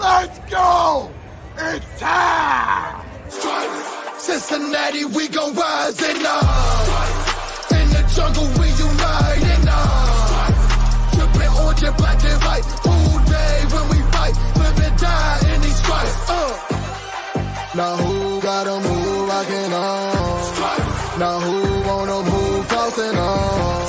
Let's go! It's time! Stripes, Cincinnati, we gon' rise and up. In the jungle, we united up. Trippin' orange and black and white. All day when we fight, live and die in these stripes. Now who gotta move, I can on. Now who wanna move, crossing on.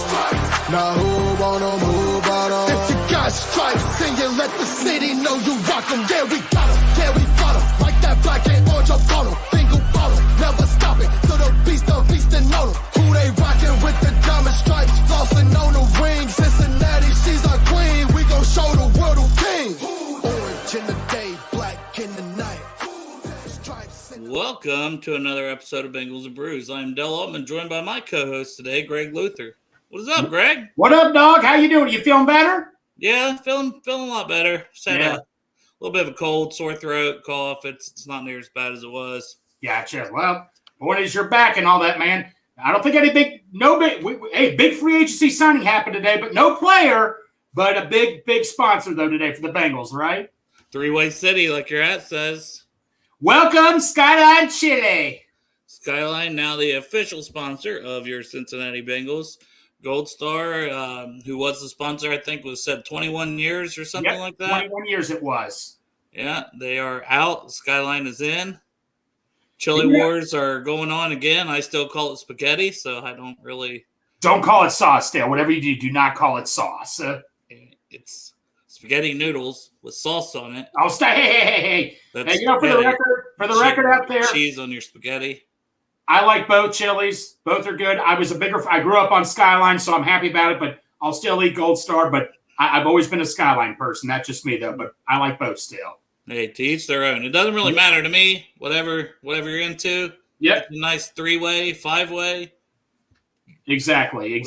Now who wanna move out on? If you got stripes, then you let the city know you rock 'em. Yeah, we got 'em, yeah, we fought 'em. Like that black and orange up on 'em. Finger ball 'em, never stop it. So the beast and on 'em. Who they rockin' with the diamond stripes, flossing on the ring. Cincinnati, she's our queen. We gon' show the world who king. Orange in the day, black in the night. Welcome to another episode of Bengals and Brews. I'm Del Altman, joined by my co-host today, Greg Luther. What is up, Greg? What up, dog? How you doing? You feeling better? Yeah, feeling a lot better. Just had a little bit of a cold, sore throat, cough. It's not near as bad as it was. Gotcha. Well, point is you're back and all that, man. I don't think any big free agency signing happened today, but no player, but a big sponsor though today for the Bengals, right? Three-way city, like your hat says. Welcome, Skyline Chili. Skyline, now the official sponsor of your Cincinnati Bengals. Gold Star, who was the sponsor, I think, was said 21 years or something like that. 21 years it was. Yeah, they are out. Skyline is in. Chili Wars are going on again. I still call it spaghetti, so I don't really... Don't call it sauce, Dale. Whatever you do not call it sauce. It's spaghetti noodles with sauce on it. I'll stay. Hey, for the record out there... Cheese on your spaghetti. I like both chilies. Both are good. I grew up on Skyline, so I'm happy about it, but I'll still eat Gold Star, but I've always been a Skyline person. That's just me, though, but I like both still. Hey, to each their own. It doesn't really matter to me, whatever you're into. Yep. Nice 3-way, 5-way. Exactly.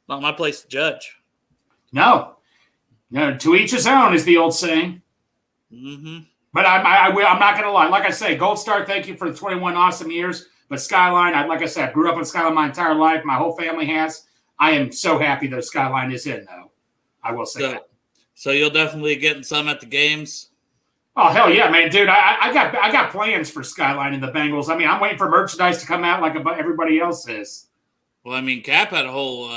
Not my place to judge. No, to each his own is the old saying. Mm-hmm. But I'm not going to lie. Like I say, Gold Star, thank you for the 21 awesome years. But Skyline, like I said, I grew up on Skyline my entire life. My whole family has. I am so happy that Skyline is in, though. I will say that. So you'll definitely get some at the games? Oh, hell yeah, man. Dude, I got plans for Skyline and the Bengals. I mean, I'm waiting for merchandise to come out like everybody else is. Well, I mean, Cap had a whole...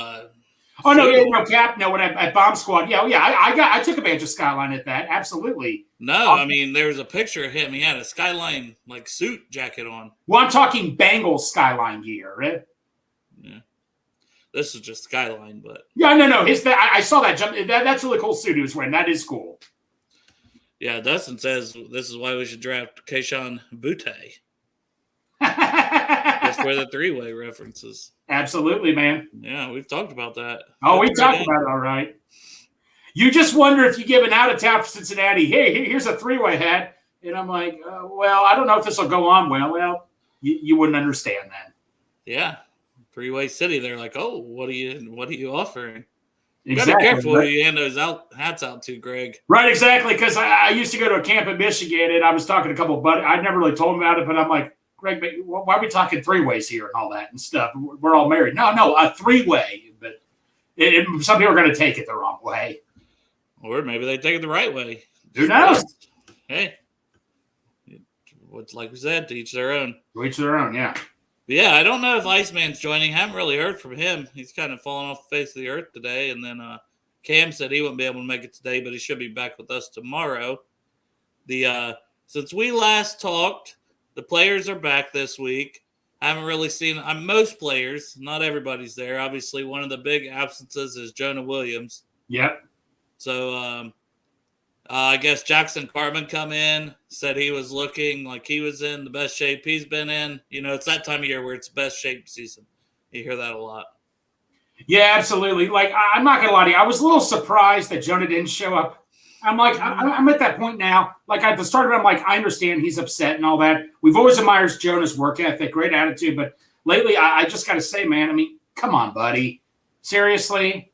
Cap. No, at Bomb Squad. I took advantage of Skyline at that. Absolutely. No, I mean, there was a picture of him. He had a Skyline suit jacket on. Well, I'm talking Bengals Skyline gear, right? Yeah. This is just Skyline, but no. I saw that jump. That's a really cool suit he was wearing. That is cool. Yeah, Dustin says this is why we should draft Keyshawn Butte. That's where the 3-way references. Absolutely, man. Yeah, we've talked about that. Oh, we talked about it, all right. You just wonder if you give an out-of-town for Cincinnati, hey, here's a 3-way hat. And I'm like, well, I don't know if this will go on well. Well, you wouldn't understand that. Yeah. 3-way city. They're like, oh, what are you offering? You exactly. got to be careful who you hand those hats out to, Greg. Right, exactly. Because I used to go to a camp in Michigan, and I was talking to a couple of buddies. I never really told them about it, but I'm like, Greg, why are we talking 3-ways here and all that and stuff? We're all married. No, a 3-way. But some people are going to take it the wrong way. Or maybe they take it the right way. Who knows? Hey, like we said, to each their own. To each their own, yeah. But yeah, I don't know if Iceman's joining. Haven't really heard from him. He's kind of fallen off the face of the earth today. And then Cam said he wouldn't be able to make it today, but he should be back with us tomorrow. Since we last talked, the players are back this week. I haven't really seen most players. Not everybody's there. Obviously, one of the big absences is Jonah Williams. Yep. So I guess Jackson Carman come in, said he was looking like he was in the best shape he's been in. You know, it's that time of year where it's best shape season. You hear that a lot. Yeah, absolutely. Like, I'm not going to lie to you. I was a little surprised that Jonah didn't show up. I'm like, I'm at that point now. Like, at the start of it, I'm like, I understand he's upset and all that. We've always admired Jonah's work ethic, great attitude. But lately, I just got to say, man, I mean, come on, buddy. Seriously?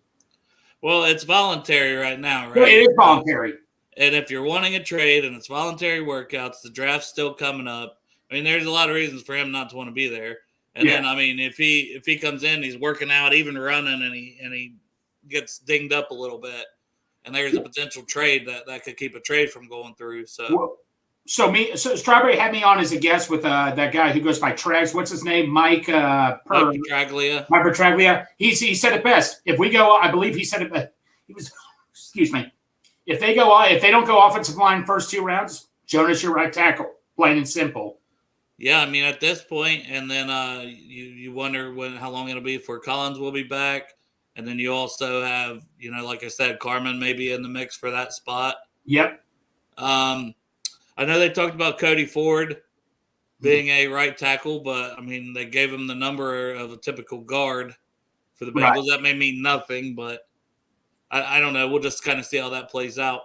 Well, it's voluntary right now, right? Yeah, it is voluntary. And if you're wanting a trade and it's voluntary workouts, the draft's still coming up. I mean, there's a lot of reasons for him not to want to be there. And then, I mean, if he comes in, he's working out, even running, and he gets dinged up a little bit, and there's a potential trade that could keep a trade from going through. So. So Strawberry had me on as a guest with that guy who goes by Tregs. What's his name? Mike Petraglia. Mike Petraglia. He said it best. If we go, I believe he said it. He was, excuse me. If they don't go offensive line first 2 rounds, Jonah's your right tackle. Plain and simple. Yeah, I mean at this point, and then you wonder how long it'll be before Collins will be back, and then you also have like I said, Carmen maybe in the mix for that spot. Yep. I know they talked about Cody Ford being a right tackle, but I mean they gave him the number of a typical guard for the Bengals. Right. That may mean nothing, but I don't know. We'll just kind of see how that plays out.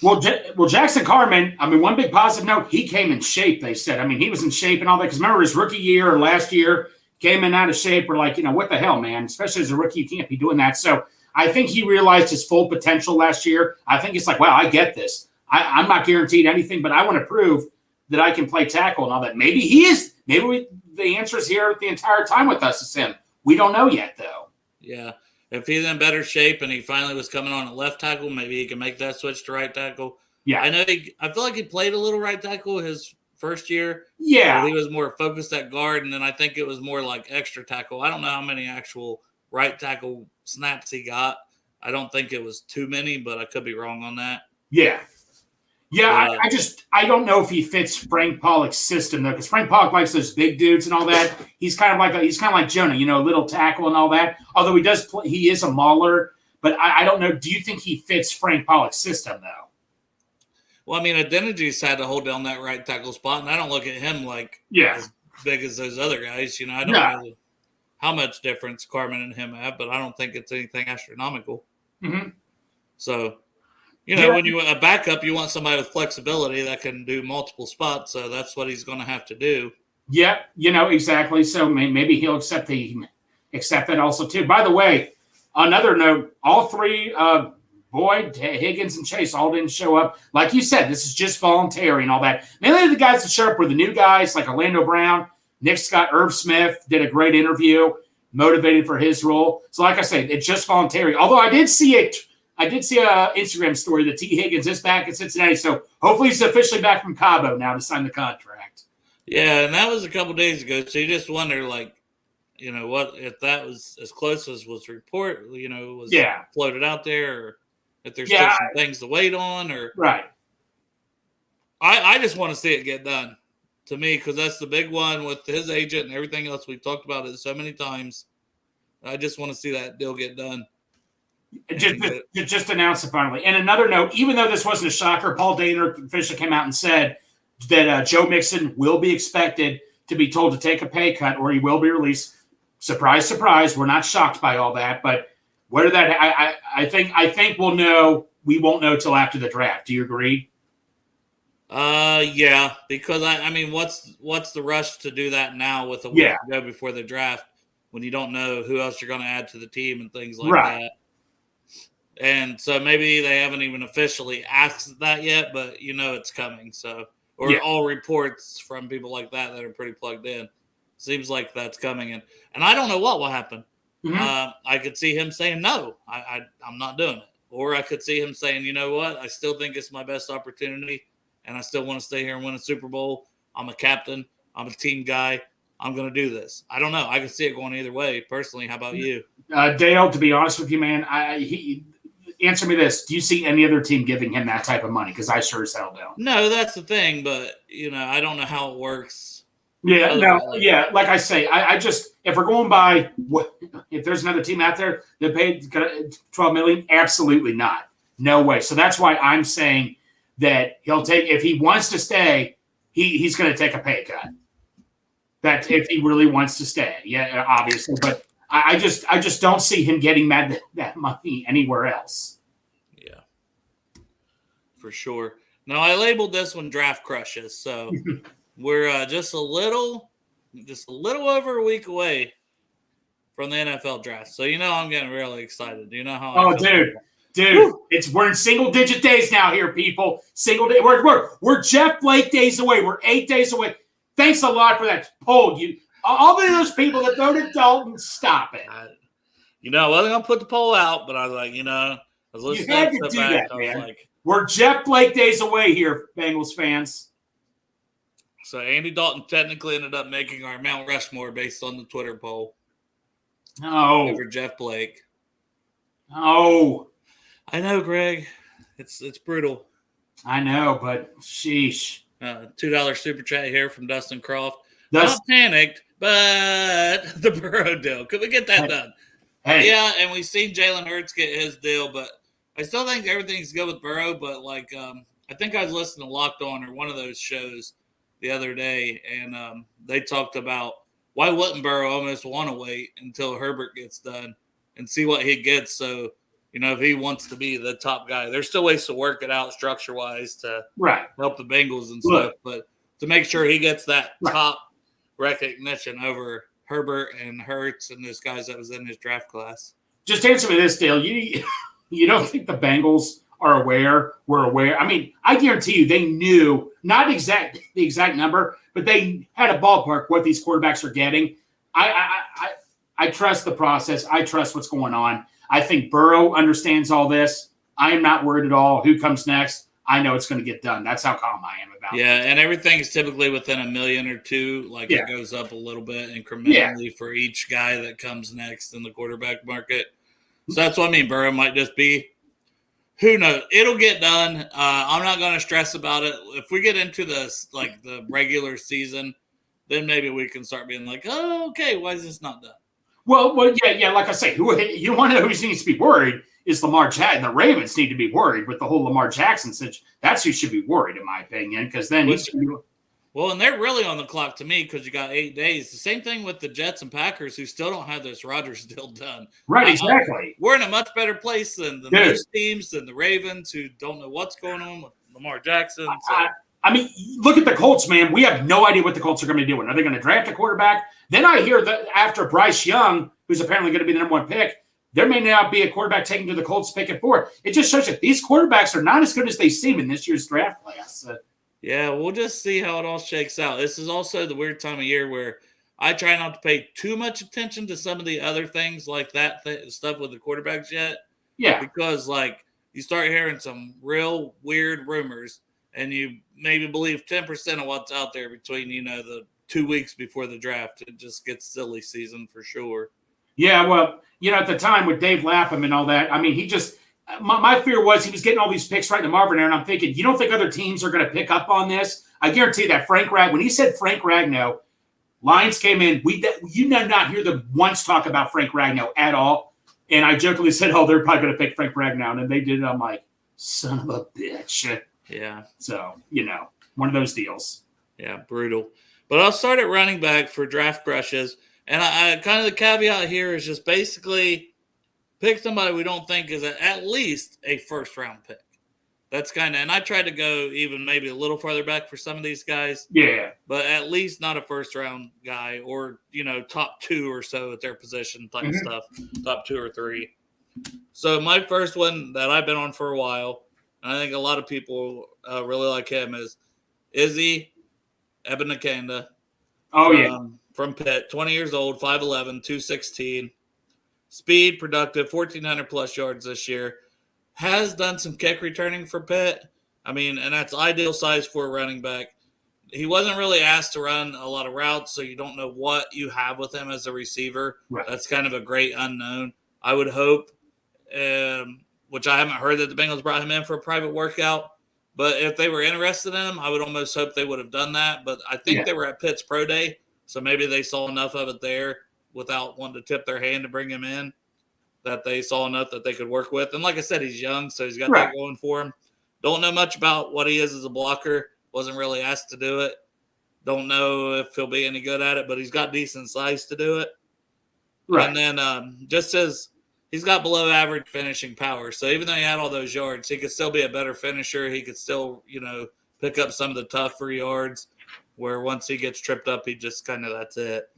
Well, Jackson Carman, I mean, one big positive note, he came in shape, they said. I mean, he was in shape and all that. Because remember his rookie year or last year, came in out of shape. We're like, what the hell, man? Especially as a rookie, you can't be doing that. So I think he realized his full potential last year. I think it's like, wow, I get this. I'm not guaranteed anything, but I want to prove that I can play tackle and all that. Maybe he is. Maybe the answer is here the entire time with us is him. We don't know yet, though. Yeah. If he's in better shape and he finally was coming on at left tackle, maybe he can make that switch to right tackle. Yeah. I feel like he played a little right tackle his first year. Yeah. He was more focused at guard, and then I think it was more like extra tackle. I don't know how many actual right tackle snaps he got. I don't think it was too many, but I could be wrong on that. Yeah. Yeah, I don't know if he fits Frank Pollock's system though, because Frank Pollock likes those big dudes and all that. He's kind of like Jonah, little tackle and all that. Although he is a mauler, but I don't know. Do you think he fits Frank Pollock's system though? Well, I mean, Identity's had to hold down that right tackle spot, and I don't look at him like as big as those other guys. I don't know how much difference Carmen and him have, but I don't think it's anything astronomical. Mm-hmm. So. When you a backup, you want somebody with flexibility that can do multiple spots. So that's what he's going to have to do. Yeah, exactly. So maybe he'll accept that also too. By the way, another note: all 3, Boyd, Higgins, and Chase all didn't show up. Like you said, this is just voluntary and all that. Mainly the guys that showed up were the new guys like Orlando Brown, Nick Scott, Irv Smith did a great interview, motivated for his role. So like I said, it's just voluntary. Although I did see an Instagram story that T. Higgins is back in Cincinnati, so hopefully he's officially back from Cabo now to sign the contract. Yeah, and that was a couple days ago, so you just wonder, what if that was as close as was floated out there, or if there's still some things to wait on, or right. I just want to see it get done, to me, because that's the big one with his agent and everything else. We've talked about it so many times. I just want to see that deal get done. Just announce it finally. And another note, even though this wasn't a shocker, Paul Dehner officially came out and said that Joe Mixon will be expected to be told to take a pay cut or he will be released. Surprise, surprise. We're not shocked by all that, but where that I think we'll know. We won't know till after the draft. Do you agree? Yeah, because I mean, what's the rush to do that now with a week to go before the draft when you don't know who else you're going to add to the team and things like that? And so maybe they haven't even officially asked that yet, but it's coming. So, all reports from people like that are pretty plugged in. Seems like that's coming in. And I don't know what will happen. Mm-hmm. I could see him saying, no, I'm not doing it. Or I could see him saying, you know what? I still think it's my best opportunity, and I still want to stay here and win a Super Bowl. I'm a captain. I'm a team guy. I'm going to do this. I don't know. I can see it going either way, personally. How about you? Dale, to be honest with you, man, answer me this. Do you see any other team giving him that type of money? Because I sure as hell don't. No, that's the thing. But, I don't know how it works. Yeah, like I say, I just, if we're going by, if there's another team out there that paid $12 million, absolutely not. No way. So that's why I'm saying that he'll take, if he wants to stay, he's going to take a pay cut. That's if he really wants to stay. Yeah, obviously. But I just don't see him getting that money anywhere else. Yeah, for sure. Now, I labeled this one Draft Crushes, so we're just a little over a week away from the NFL draft. So I'm getting really excited. Do you know how? Oh, dude, we're in single digit days now here, people. Single day. We're Jeff Blake days away. We're 8 days away. Thanks a lot for that poll. All of those people that voted Dalton, stop it. I wasn't going to put the poll out, but I was like, was You listening had to to it do back. that, I was man. like, We're Jeff Blake days away here, Bengals fans. so Andy Dalton technically ended up making our Mount Rushmore based on the Twitter poll No. over Jeff Blake. No. I know, Greg. It's brutal. I know, but sheesh. $2 super chat here from Dustin Croft. That's, Not panicked, but the Burrow deal. Could we get that done? hey, Yeah, and we've seen Jalen Hurts get his deal, but I still think everything's good with Burrow. But I think I was listening to Locked On or one of those shows the other day, and they talked about why wouldn't Burrow almost want to wait until Herbert gets done and see what he gets. So, if he wants to be the top guy, there's still ways to work it out structure-wise to help the Bengals and stuff. But to make sure he gets that top recognition over Herbert and Hurts and those guys that was in his draft class. Just answer me this, Dale. You don't think the Bengals are aware? We're aware. I mean, I guarantee you they knew, not the exact number, but they had a ballpark what these quarterbacks are getting. I trust the process. I trust what's going on. I think Burrow understands all this. I am not worried at all. Who comes next? I know it's going to get done. That's how calm I am about it. Yeah, and everything's typically within $1 million or $2 million. It goes up a little bit incrementally for each guy that comes next in the quarterback market. So that's what I mean. Burrow might just be. Who knows? It'll get done. I'm not going to stress about it. If we get into the regular season, then maybe we can start being like, oh, okay, why is this not done? Well, yeah. Like I say, you want to know who needs to be worried is Lamar Jackson. The Ravens need to be worried with the whole Lamar Jackson situation. That's who should be worried, in my opinion, because then well, and they're really on the clock to me because you got 8 days. The same thing with the Jets and Packers, who still don't have this Rodgers deal done. Right, exactly. We're in a much better place than most teams, than the Ravens, who don't know what's going on with Lamar Jackson. So. I mean, look at the Colts, man. We have no idea what the Colts are going to be doing. Are they going to draft a quarterback? Then I hear that after Bryce Young, who's apparently going to be the number one pick, there may not be a quarterback taken to the Colts pick at 4. It just shows you these quarterbacks are not as good as they seem in this year's draft class. Yeah, we'll just see how it all shakes out. This is also the weird time of year where I try not to pay too much attention to some of the other things like that stuff with the quarterbacks yet. Yeah. Because, you start hearing some real weird rumors, and you maybe believe 10% of what's out there between, the 2 weeks before the draft. It just gets silly season for sure. Yeah, well, at the time with Dave Lapham and all that, I mean, he just my fear was he was getting all these picks right in the Marvin era, and I'm thinking, you don't think other teams are going to pick up on this? I guarantee that when he said Frank Ragnow, Lions came in. You did not hear them once talk about Frank Ragnow at all. And I jokingly said, oh, they're probably going to pick Frank Ragnow. And then they did it. I'm like, son of a bitch. Yeah. So, one of those deals. Yeah, brutal. But I'll start at running back for draft crushes. And I kind of the caveat here is just basically pick somebody we don't think is at least a first-round pick. That's and I tried to go even maybe a little farther back for some of these guys. Yeah. But at least not a first-round guy or, top 2 or so at their position type stuff, top 2 or 3. So my first one that I've been on for a while, and I think a lot of people really like him, is Izzy Ebenekanda. Oh, yeah. From Pitt, 20 years old, 5'11", 216. Speed, productive, 1,400-plus yards this year. Has done some kick returning for Pitt. I mean, and that's ideal size for a running back. He wasn't really asked to run a lot of routes, so you don't know what you have with him as a receiver. Right. That's kind of a great unknown. I would hope, which I haven't heard that the Bengals brought him in for a private workout, but if they were interested in him, I would almost hope they would have done that. But I think they were at Pitt's Pro Day, so maybe they saw enough of it there without wanting to tip their hand to bring him in, that they saw enough that they could work with. And like I said, he's young, so he's got that going for him. Don't know much about what he is as a blocker. Wasn't really asked to do it. Don't know if he'll be any good at it, but he's got decent size to do it. Right. And then just as he's got below average finishing power. So even though he had all those yards, he could still be a better finisher. He could still, pick up some of the tougher yards where once he gets tripped up, he just that's it.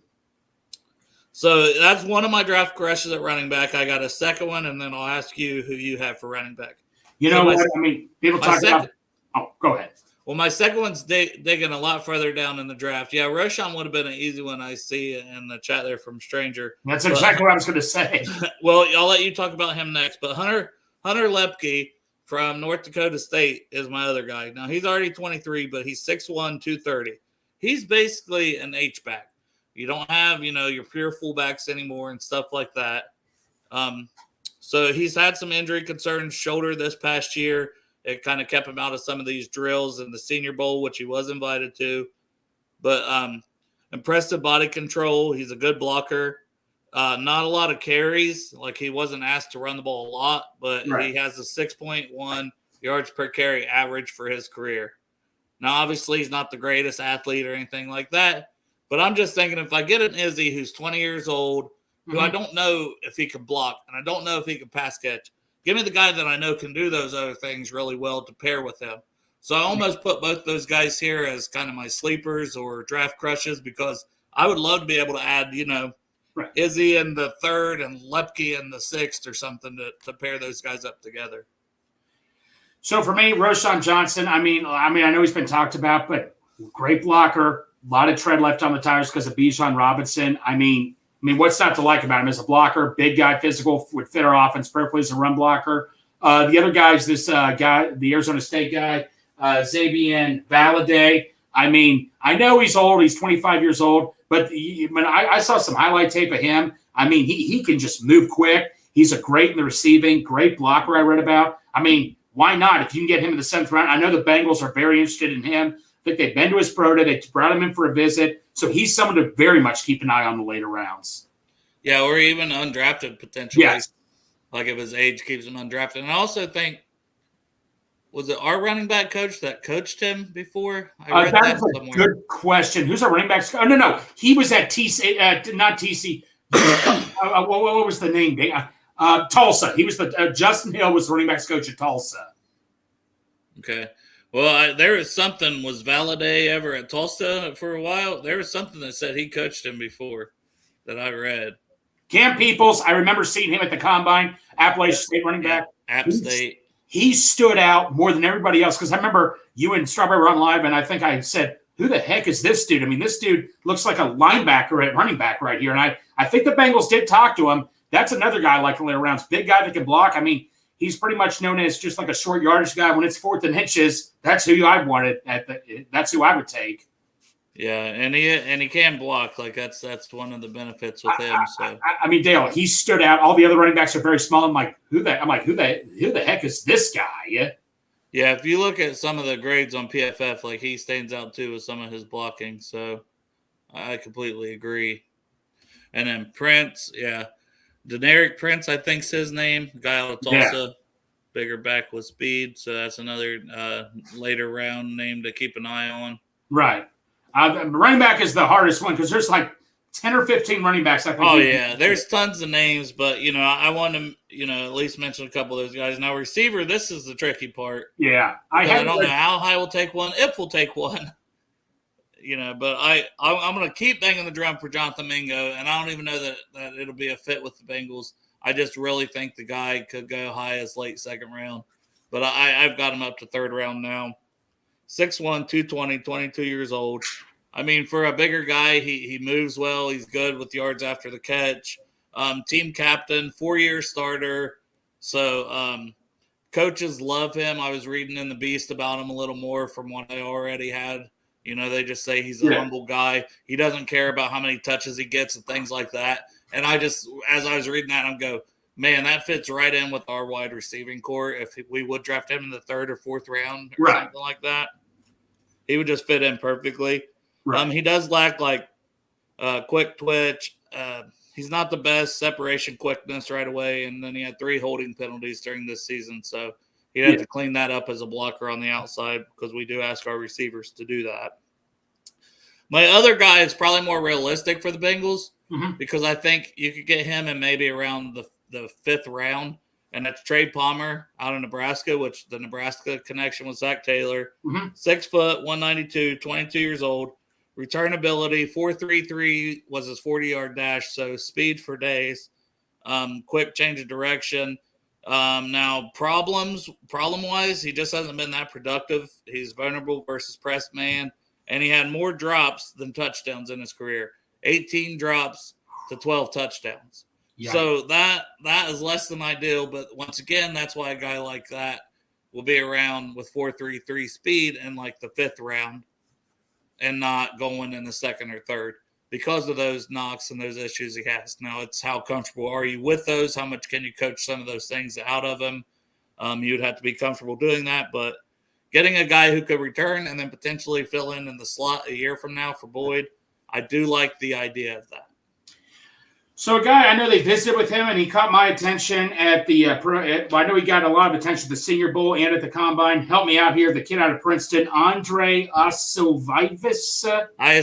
So that's one of my draft crushes at running back. I got a second one, and then I'll ask you who you have for running back. People talk about – oh, go ahead. Well, my second one's digging a lot further down in the draft. Yeah, Roschon would have been an easy one. I see in the chat there from Stranger. That's exactly what I was going to say. Well, I'll let you talk about him next. But Hunter Hunter Lepke from North Dakota State is my other guy. Now, he's already 23, but he's 6'1", 230. He's basically an H-back. You don't have, your pure fullbacks anymore and stuff like that. So he's had some injury concerns, shoulder this past year. It kind of kept him out of some of these drills in the Senior Bowl, which he was invited to. But impressive body control. He's a good blocker. Not a lot of carries. Like, he wasn't asked to run the ball a lot, but He has a 6.1 yards per carry average for his career. Now, obviously, he's not the greatest athlete or anything like that, but I'm just thinking if I get an Izzy who's 20 years old, who I don't know if he can block, and I don't know if he can pass catch, give me the guy that I know can do those other things really well to pair with him. So I almost put both those guys here as kind of my sleepers or draft crushes, because I would love to be able to add, Izzy in the third and Lepke in the sixth or something to pair those guys up together. So for me, Roschon Johnson, I know he's been talked about, but great blocker, a lot of tread left on the tires because of Bijan Robinson. I mean, what's not to like about him? As a blocker, big guy, physical, would fit our offense perfectly as a run blocker. The other guy is this guy, the Arizona State guy, Xavier Valade. I know he's old. He's 25 years old. But when I saw some highlight tape of him, he can just move quick. He's a great in the receiving, great blocker I read about. Why not? If you can get him in the 7th round. I know the Bengals are very interested in him. I think they've been to his pro day. They brought him in for a visit. So he's someone to very much keep an eye on the later rounds. Yeah, or even undrafted potentially. Yes. Like if his age keeps him undrafted. And I also think, was it our running back coach that coached him before? I read that is a good question. Who's our running back? Oh, no. He was at TC, not TC. What was the name? Tulsa. He was Justin Hill was the running backs coach at Tulsa. Okay. Well, there was something. Was Valade ever at Tulsa for a while? There was something that said he coached him before that I read. Cam Peoples, I remember seeing him at the Combine, Appalachian State running back. App State. He stood out more than everybody else because I remember you and Strawberry were on live, and I think I said, who the heck is this dude? This dude looks like a linebacker at running back right here. And I think the Bengals did talk to him. That's another guy like later rounds. Big guy that can block. He's pretty much known as just like a short yardage guy. When it's 4th and inches, that's who I wanted. That's who I would take. Yeah, and he can block. Like that's one of the benefits with him. So Dale, he stood out. All the other running backs are very small. I'm like, who the heck is this guy? Yeah. Yeah, if you look at some of the grades on PFF, like he stands out too with some of his blocking. So I completely agree. And then Prince, yeah. Deneric Prince, I think's his name. Guy out of Tulsa, bigger back with speed. So that's another later round name to keep an eye on. Right. Running back is the hardest one because there's like 10 or 15 running backs. I think. Oh, yeah. There's tons of names, but, I want to, at least mention a couple of those guys. Now, receiver, this is the tricky part. Yeah. I don't know how high we'll take one, if we'll take one. But I'm going to keep banging the drum for Jonathan Mingo, and I don't even know that it'll be a fit with the Bengals. I just really think the guy could go high as late 2nd round. But I've got him up to 3rd round now. 6'1", 220, 22 years old. For a bigger guy, he moves well. He's good with yards after the catch. Team captain, 4-year starter. So coaches love him. I was reading in the Beast about him a little more from what I already had. They just say he's a humble guy. He doesn't care about how many touches he gets and things like that. And as I was reading that, I'm go, man, that fits right in with our wide receiving core. If we would draft him in the 3rd or 4th round or something like that, he would just fit in perfectly. Right. He does lack quick twitch. He's not the best separation quickness right away. And then he had 3 holding penalties during this season. So he'd have to clean that up as a blocker on the outside because we do ask our receivers to do that. My other guy is probably more realistic for the Bengals because I think you could get him in maybe around the 5th round, and that's Trey Palmer out of Nebraska, which the Nebraska connection with Zach Taylor. 6 foot, 192, 22 years old. Returnability, 4.33 was his 40-yard dash, so speed for days. Quick change of direction. Now, problem-wise, he just hasn't been that productive. He's vulnerable versus press man, and he had more drops than touchdowns in his career. 18 drops to 12 touchdowns. Yeah. So that is less than ideal, but once again, that's why a guy like that will be around with 4.33 speed in like the 5th round and not going in the 2nd or 3rd because of those knocks and those issues he has. Now, it's how comfortable are you with those? How much can you coach some of those things out of him? You'd have to be comfortable doing that, but getting a guy who could return and then potentially fill in the slot a year from now for Boyd, I do like the idea of that. So a guy, I know they visited with him, and he caught my attention at the I know he got a lot of attention at the Senior Bowl and at the Combine. Help me out here. The kid out of Princeton, Andre Iosivas. I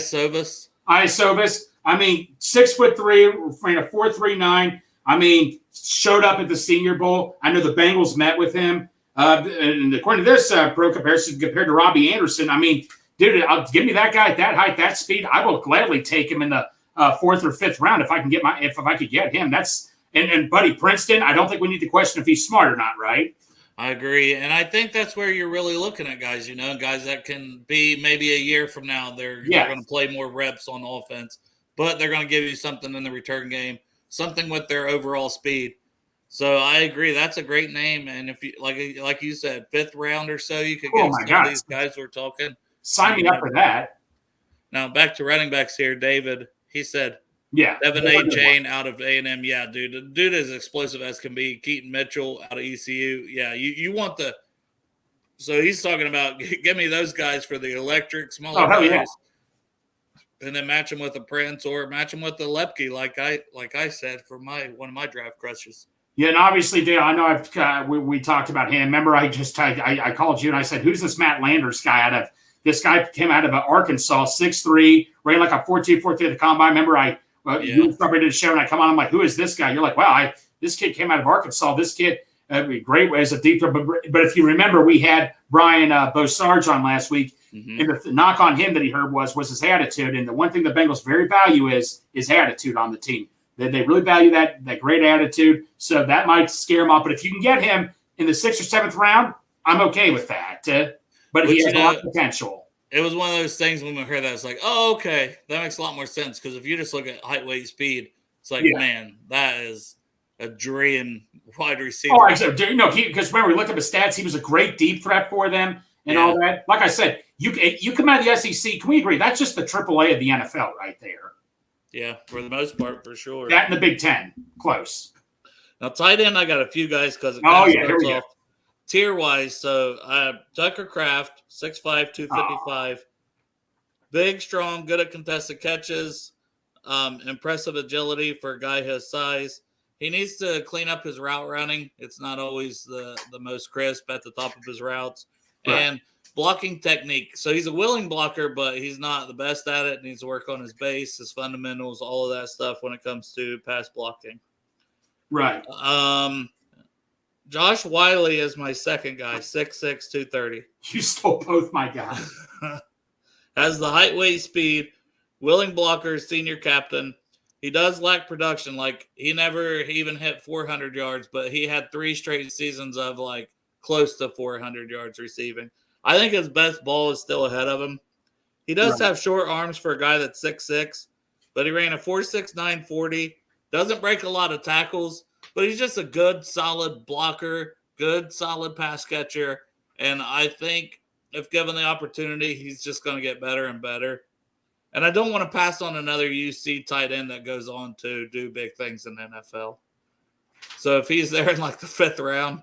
mean, 6'3", ran a 4.39. I mean, showed up at the Senior Bowl. I know the Bengals met with him. And according to this pro comparison, compared to Robbie Anderson, I mean, dude, give me that guy at that height, that speed. I will gladly take him in the 4th or 5th round if I can get if I could get him. That's and Buddy Princeton. I don't think we need to question if he's smart or not, right? I agree, and I think that's where you're really looking at guys. Guys that can be maybe a year from now they're going to play more reps on offense, but they're going to give you something in the return game, something with their overall speed. So I agree, that's a great name, and if you like you said, 5th round or so, you could get some of these guys we're talking. Sign me up for that. Now back to running backs here, David. He said, Devin A. Jane out of A&M. Yeah, dude. The dude is explosive as can be. Keaton Mitchell out of ECU. Yeah, you want the – so he's talking about give me those guys for the electric, smaller guys. Yeah. And then match them with a Prince or match them with the Lepke, like I said, for one of my draft crushes. Yeah, and obviously, Dale, I know we talked about him. Remember, I called you and I said, who's this Matt Landers guy out of – this guy came out of Arkansas, 6'3", ran like a 4.2 at the Combine. Remember, you probably did a show, and I come on, I'm like, who is this guy? You're like, wow, this kid came out of Arkansas. This kid great as a deep throw. But if you remember, we had Brian Bosarge on last week, and the knock on him that he heard was his attitude. And the one thing the Bengals very value is his attitude on the team. They really value that great attitude, so that might scare him off. But if you can get him in the 6th or 7th round, I'm okay with that. But he has a lot of potential. It was one of those things when we heard that, it's like, oh, okay, that makes a lot more sense. Because if you just look at height, weight, speed, it's like, man, that is a dream wide receiver. Oh, because remember, we looked up his stats. He was a great deep threat for them and all that. Like I said, you come out of the SEC, can we agree? That's just the AAA of the NFL right there. Yeah, for the most part, for sure. That and the Big Ten, close. Now, tight end, I got a few guys because it here we go. Tier-wise, so Tucker Kraft, 6'5", 255. Big, strong, good at contested catches. Impressive agility for a guy his size. He needs to clean up his route running. It's not always the most crisp at the top of his routes. Right. And blocking technique. So he's a willing blocker, but he's not the best at it. Needs to work on his base, his fundamentals, all of that stuff when it comes to pass blocking. Right. Josh Wiley is my second guy, 6'6", 230. You stole both my guys. Has the height, weight, speed, willing blocker, senior captain. He does lack production. Like, he never even hit 400 yards, but he had 3 straight seasons of, like, close to 400 yards receiving. I think his best ball is still ahead of him. He does have short arms for a guy that's 6'6", but he ran a 4.69 40. Doesn't break a lot of tackles. But he's just a good, solid blocker, good, solid pass catcher. And I think if given the opportunity, he's just going to get better and better. And I don't want to pass on another UC tight end that goes on to do big things in the NFL. So if he's there in like the 5th round,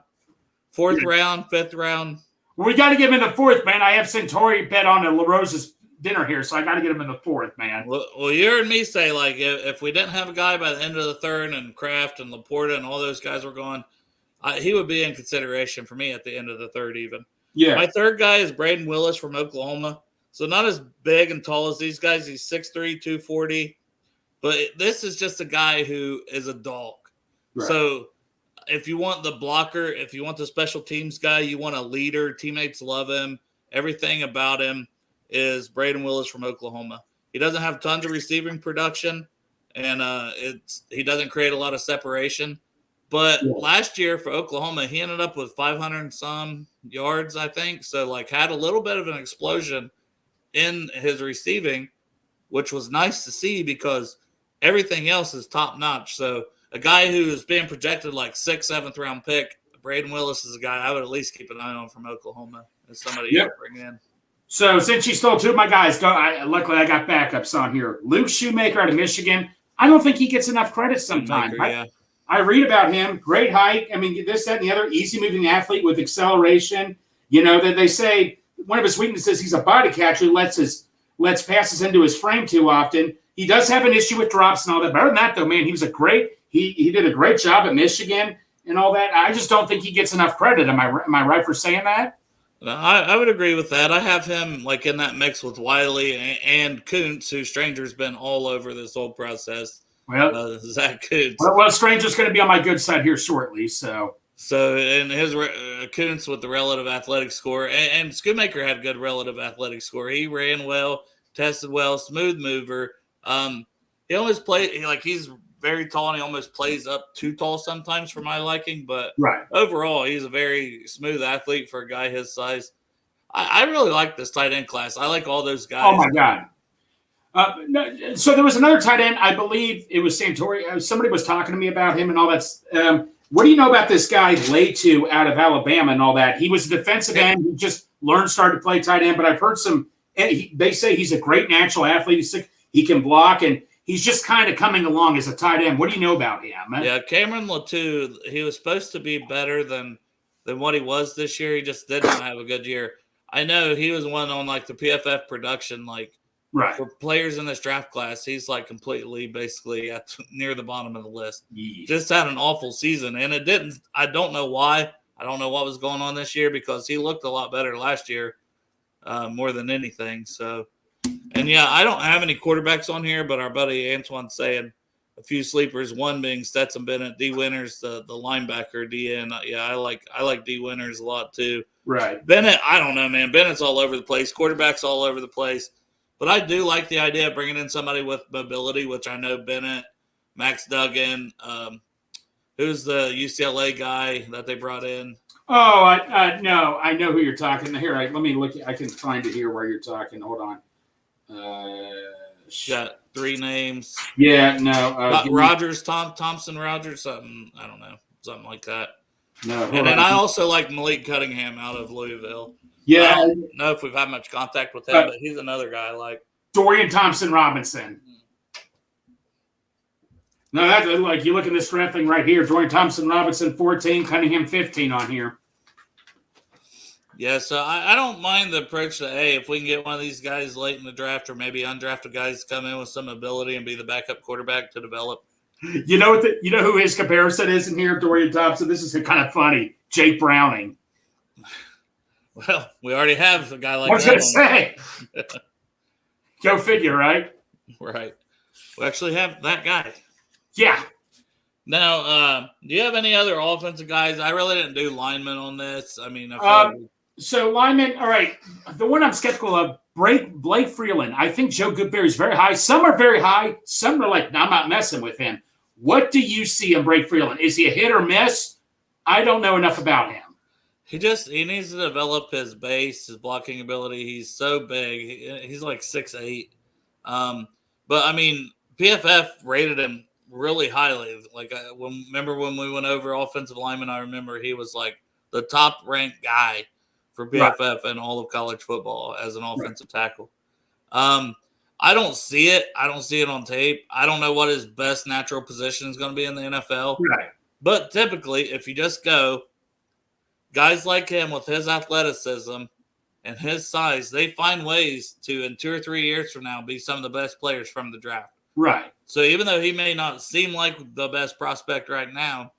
4th round, 5th round. Well, we got to give him in the 4th, man. I have Centauri bet on the LaRosa's dinner here, so I got to get him in the 4th, man. Well, you heard me say, like, if we didn't have a guy by the end of the 3rd and Kraft and Laporta and all those guys were gone, he would be in consideration for me at the end of the 3rd even. Yeah. My 3rd guy is Braden Willis from Oklahoma. So not as big and tall as these guys. He's 6'3", 240. But this is just a guy who is a dog. Right. So if you want the blocker, if you want the special teams guy, you want a leader, teammates love him, everything about him is Braden Willis from Oklahoma. He doesn't have tons of receiving production, and he doesn't create a lot of separation. But last year for Oklahoma, he ended up with 500 and some yards, I think. So, like, had a little bit of an explosion in his receiving, which was nice to see because everything else is top-notch. So, a guy who is being projected like 6th, 7th round pick. Braden Willis is a guy I would at least keep an eye on from Oklahoma as somebody you bring in. So since you stole two of my guys, luckily I got backups on here. Luke Shoemaker out of Michigan. I don't think he gets enough credit sometimes. I read about him. Great height. I mean, this, that, and the other. Easy moving athlete with acceleration. You know, that they say one of his weaknesses, he's a body catcher who lets passes into his frame too often. He does have an issue with drops and all that. Better than that, though, man, he did a great job at Michigan and all that. I just don't think he gets enough credit. Am I right for saying that? I would agree with that. I have him like in that mix with Wiley and Kuntz, who Stranger's been all over this whole process. Well, Zach Kuntz. Well, Stranger's going to be on my good side here shortly. So and his Kuntz with the relative athletic score, and Schoonmaker had good relative athletic score. He ran well, tested well, smooth mover. He almost he's very tall and he almost plays up too tall sometimes for my liking, but overall he's a very smooth athlete for a guy his size. I really like this tight end class. I like all those guys. Oh my God. So there was another tight end, I believe it was Santori. Somebody was talking to me about him and all that. What do you know about this guy, Letu, out of Alabama and all that? He was a defensive end. He just started to play tight end, but I've heard they say he's a great natural athlete. He can block, and he's just kind of coming along as a tight end. What do you know about him? Yeah, Cameron Letu, he was supposed to be better than what he was this year. He just didn't have a good year. I know he was one on like the PFF production, for players in this draft class, he's like completely basically near the bottom of the list. Just had an awful season, and it didn't. I don't know why. I don't know what was going on this year because he looked a lot better last year, more than anything. So, and yeah, I don't have any quarterbacks on here, but our buddy Antoine's saying a few sleepers. One being Stetson Bennett, D. Winters, the linebacker, DN. Yeah, I like D. Winters a lot too. Right. Bennett, I don't know, man. Bennett's all over the place. Quarterbacks all over the place. But I do like the idea of bringing in somebody with mobility, which I know Bennett, Max Duggan, who's the UCLA guy that they brought in. Oh, no, I know who you're talking. Here, let me look. I can find it here where you're talking. Hold on. Got 3 names. Yeah, no. Rogers, Thompson Rogers, something. I don't know, something like that. No, and then I also like Malik Cunningham out of Louisville. Yeah, I don't know if we've had much contact with him, but he's another guy I like. Dorian Thompson-Robinson. No, that's like you look at this draft thing right here. Dorian Thompson-Robinson 14, Cunningham 15 on here. Yeah, so I don't mind the approach that, hey, if we can get one of these guys late in the draft or maybe undrafted guys come in with some ability and be the backup quarterback to develop. You know who his comparison is in here, Dorian Thompson? This is kind of funny. Jake Browning. Well, we already have a guy like that. I was going to say. Go figure, right? Right. We actually have that guy. Yeah. Now, do you have any other offensive guys? I really didn't do linemen on this. I mean, so linemen, all right. The one I'm skeptical of, Blake Freeland. I think Joe Goodberry's very high. Some are very high. Some are like, I'm not messing with him. What do you see in Blake Freeland? Is he a hit or miss? I don't know enough about him. He needs to develop his base, his blocking ability. He's so big. He's like 6'8". But I mean, PFF rated him really highly. Like, remember when we went over offensive lineman, I remember he was like the top ranked guy for PFF in all of college football as an offensive tackle. I don't see it. I don't see it on tape. I don't know what his best natural position is going to be in the NFL. Right. But typically, if you just go, guys like him with his athleticism and his size, they find ways to, in 2 or 3 years from now, be some of the best players from the draft. Right. So even though he may not seem like the best prospect right now,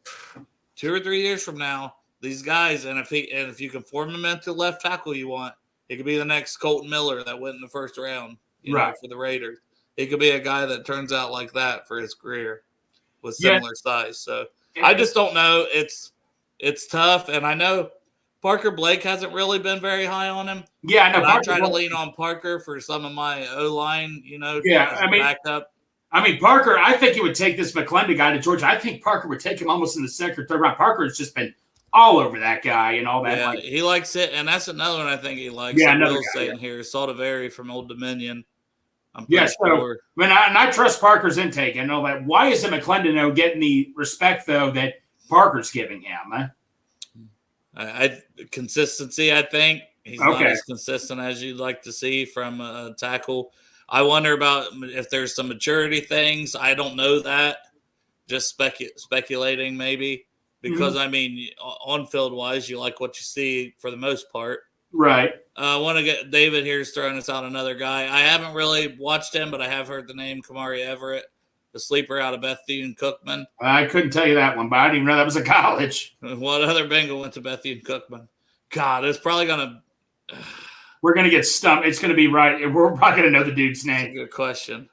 2 or 3 years from now, these guys, and if you can form him into left tackle you want, he could be the next Colton Miller that went in the first round, know, for the Raiders. He could be a guy that turns out like that for his career with similar size. So I just don't know. It's tough, and I know Parker Blake hasn't really been very high on him. Yeah, I know. I try to lean on Parker for some of my O-line, backup. I mean, Parker, I think he would take this McClendon guy to Georgia. I think Parker would take him almost in the second or third round. Parker has just been all over that guy and all that. Yeah, he likes it, and that's another one I think he likes. Yeah, another Will guy. saying here, Saltaveri from Old Dominion. I'm pretty sure. I trust Parker's intake and all that. Why isn't McClendon though getting the respect though that Parker's giving him? Consistency, I think. He's not as consistent as you'd like to see from a tackle. I wonder about if there's some maturity things. I don't know that. Just speculating maybe. Because, I mean, on-field wise, you like what you see for the most part. Right. I want to get David here's throwing us out another guy. I haven't really watched him, but I have heard the name Kamari Everett, the sleeper out of Bethune-Cookman. I couldn't tell you that one, but I didn't even know that was a college. What other Bengal went to Bethune-Cookman? God, it's probably going to we're going to get stumped. It's going to be right. We're probably going to know the dude's name. Good question.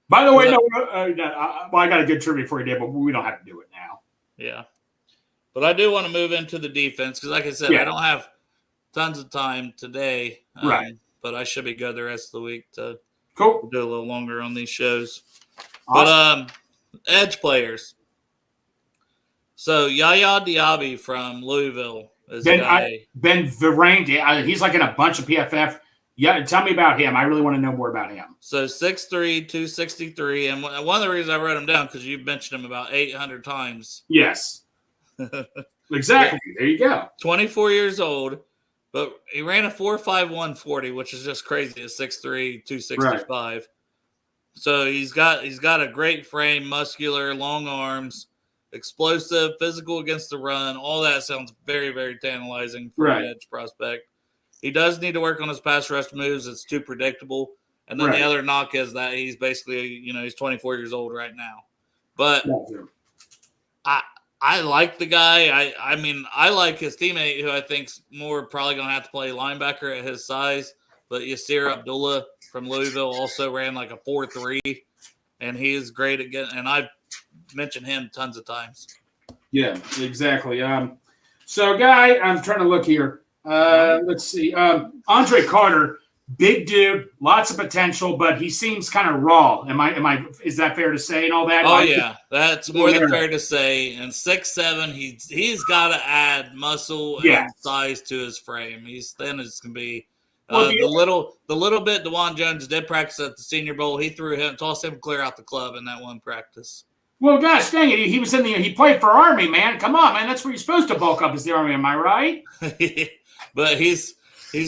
By the way, I got a good trivia for you, Dave, but we don't have to do it now. Yeah. But I do want to move into the defense because, like I said, I don't have tons of time today. Right. But I should be good the rest of the week to do a little longer on these shows. Awesome. But edge players. So Yaya Diaby from Louisville is Ben Virang. He's like in a bunch of PFF. Yeah, tell me about him. I really want to know more about him. So 6'3", 263. And one of the reasons I wrote him down because you mentioned him about 800 times. Yes. Exactly. There you go. 24 years old, but he ran a 4.51 40, which is just crazy at 6'3", 265. Right. So he's got a great frame, muscular, long arms, explosive, physical against the run. All that sounds very, very tantalizing for an edge prospect. He does need to work on his pass rush moves. It's too predictable. And then the other knock is that he's basically, he's 24 years old right now. But I like the guy. I mean, I like his teammate, who I think's more probably going to have to play linebacker at his size. But Yasir Abdullah from Louisville also ran like a 4.3, and he is great at getting. And I've mentioned him tons of times. Yeah, exactly. So, guy, I'm trying to look here. Let's see. Andre Carter, big dude, lots of potential, but he seems kind of raw. Is that fair to say and all that? Oh, yeah. That's more than fair to say. And 6'7", he's got to add muscle and size to his frame. He's thin as can be. The little bit DeJuan Jones did practice at the Senior Bowl, he tossed him clear out the club in that one practice. Well, gosh dang it, he played for Army, man. Come on, man. That's where you're supposed to bulk up is the Army, am I right? But he's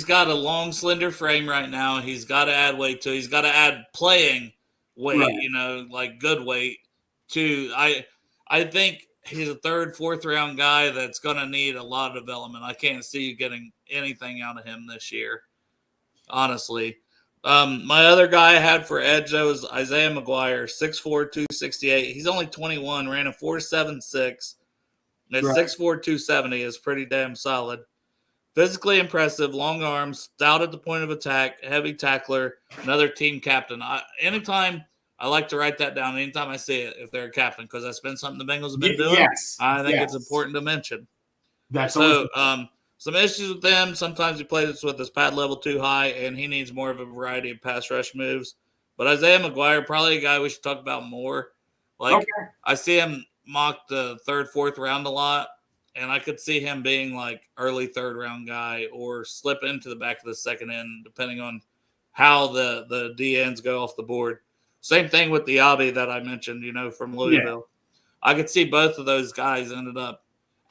got a long, slender frame right now. He's got to add weight to it. He's got to add playing weight, like good weight to. I think he's a third, fourth round guy that's going to need a lot of development. I can't see you getting anything out of him this year, honestly. My other guy I had for edge, though, is Isaiah McGuire, 6'4", 268. He's only 21, ran a 4.76. At 6'4", 270 is pretty damn solid. Physically impressive, long arms, stout at the point of attack, heavy tackler, another team captain. Anytime I like to write that down, anytime I see it, if they're a captain, because that's been something the Bengals have been doing. Yes. I think it's important to mention. That's so. Some issues with him. Sometimes he plays with his pad level too high, and he needs more of a variety of pass rush moves. But Isaiah McGuire, probably a guy we should talk about more. I see him mocked the third, fourth round a lot, and I could see him being like early third round guy or slip into the back of the second end, depending on how the DNs go off the board. Same thing with Diaby that I mentioned, from Louisville. Yeah. I could see both of those guys ended up